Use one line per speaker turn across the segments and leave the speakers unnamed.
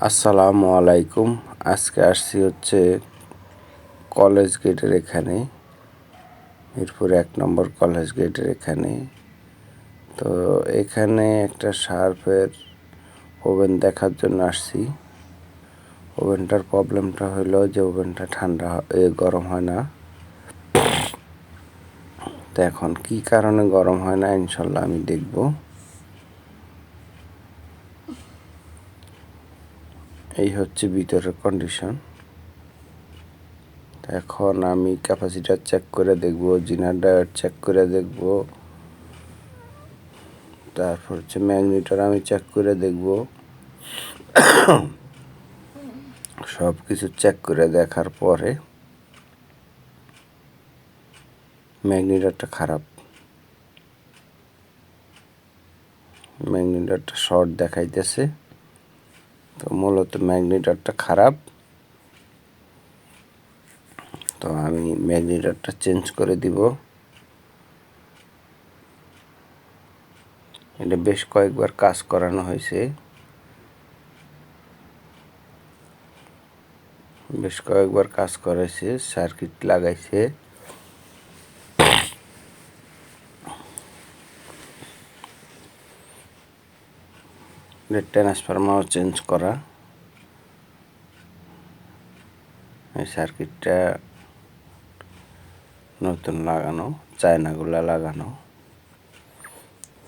আসসালামু আলাইকুম। আজকে আসছি হচ্ছে কলেজ গেটের এখানে, মিরপুর 1 নম্বর কলেজ গেটের এখানে। তো এখানে একটা শার্পের ওভেন দেখার জন্য আসছি। ওভেনটার প্রবলেমটা হলো যে ওভেনটা গরম হয় না। তো এখন কী কারণে গরম হয় না ইনশাল্লাহ আমি দেখব। এই হচ্ছে ভিতরের কন্ডিশন। এখন আমি ক্যাপাসিটার চেক করে দেখব, জিনার ডায়োড চেক করে দেখব, তারপর হচ্ছে ম্যাগনেটার আমি চেক করে দেখব। সব কিছু চেক করে দেখার পরে ম্যাগনেটারটা খারাপ, ম্যাগনেটারটা শর্ট দেখাইতেছে। তো মূলত ম্যাগনেটারটা খারাপ। তো আমি ম্যাগনেটারটা চেঞ্জ করে দিব। এটা বেশ কয়েকবার কাজ করানো হয়েছে, বেশ কয়েকবার কাজ করেছে, সার্কিট লাগাইছে। ট্রান্সফরমার চেঞ্জ করা, এই সার্কিটটা নতুন লাগানো, চায়নাগুলা লাগানো।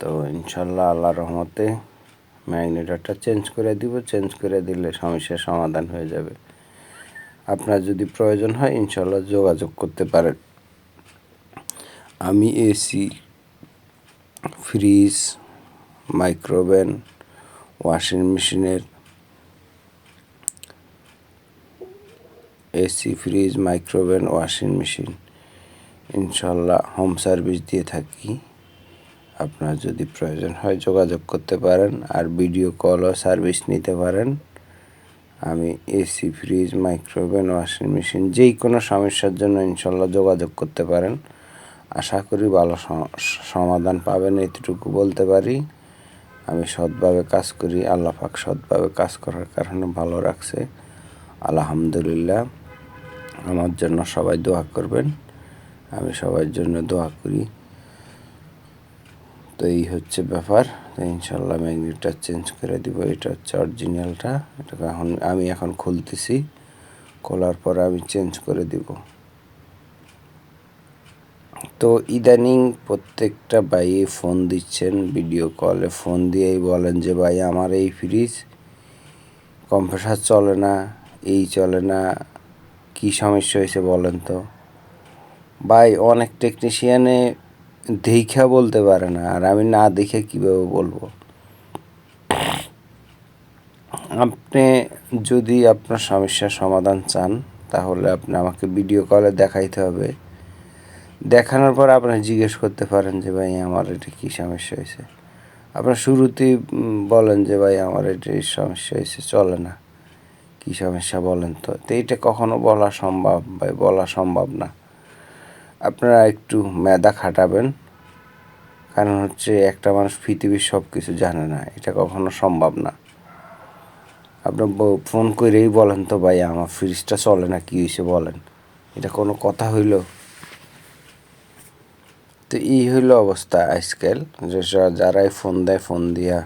তো ইনশাল্লাহ আল্লাহর রহমতে ম্যাগনেটারটা চেঞ্জ করে দিব। চেঞ্জ করে দিলে সমস্যার সমাধান হয়ে যাবে। আপনার যদি প্রয়োজন হয় ইনশাল্লাহ যোগাযোগ করতে পারেন। আমি এসি, ফ্রিজ, মাইক্রোওভেন, ওয়াশিং মেশিনের AC, fridge, micro oven, washing machine ইনশাল্লাহ হোম সার্ভিস দিয়ে থাকি। আপনার যদি প্রয়োজন হয় যোগাযোগ করতে পারেন, আর ভিডিও কলও সার্ভিস নিতে পারেন। আমি AC, fridge, micro oven, washing machine যেই কোনো সমস্যার জন্য ইনশাল্লাহ যোগাযোগ করতে পারেন। আশা করি ভালো সমাধান পাবেন, এতটুকু বলতে পারি। আমি সৎভাবে কাজ করি, আল্লাহ পাক সৎভাবে কাজ করার কারণে ভালো রাখছে, আলহামদুলিল্লাহ। আমার জন্য সবাই দোয়া করবেন, আমি সবার জন্য দোয়া করি। তো এই হচ্ছে ব্যাপার। তো ইনশাল্লাহ ম্যাগনেটটা চেঞ্জ করে দিব। এটা হচ্ছে অরিজিনালটা। এটাকে আমি এখন খুলতেছি, খোলার পর আমি চেঞ্জ করে দিব। তো ইদানিং প্রত্যেকটা ভাইয়ে ফোন দিচ্ছেন, ভিডিও কলে ফোন দিয়েই বলেন যে ভাই আমার এই ফ্রিজ কম্প্রেসার চলে না, এই চলে না, কী সমস্যা হয়েছে বলেন তো। ভাই অনেক টেকনিশিয়ানে দেখা বলতে পারে না, আর আমি না দেখে কীভাবে বলবো। আপনি যদি আপনার সমস্যার সমাধান চান তাহলে আপনি আমাকে ভিডিও কলে দেখাইতে হবে। দেখানোর পর আপনার জিজ্ঞেস করতে পারেন যে ভাই আমার এটা কী সমস্যা হয়েছে। আপনার শুরুতেই বলেন যে ভাই আমার এটা এই সমস্যা হয়েছে, চলে না, কী সমস্যা বলেন তো। তো এইটা কখনো বলা সম্ভব ভাই, বলা সম্ভব না। আপনারা একটু মেধা খাটাবেন, কারণ হচ্ছে একটা মানুষ পৃথিবীর সব কিছু জানে না, এটা কখনো সম্ভব না। আপনার ফোন করেই বলেন তো ভাই আমার ফ্রিজটা চলে না, কী হয়েছে বলেন, এটা কোনো কথা হইল? তো এই হইল অবস্থা আজকাল, যে যারাই ফোন দেয় ফোন দিয়া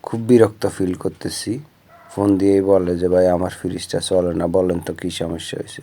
খুব বিরক্ত ফিল করতেছি। ফোন দিয়েই বলে যে ভাই আমার ফ্রিজটা চলে না, বলেন তো কী সমস্যা হয়েছে।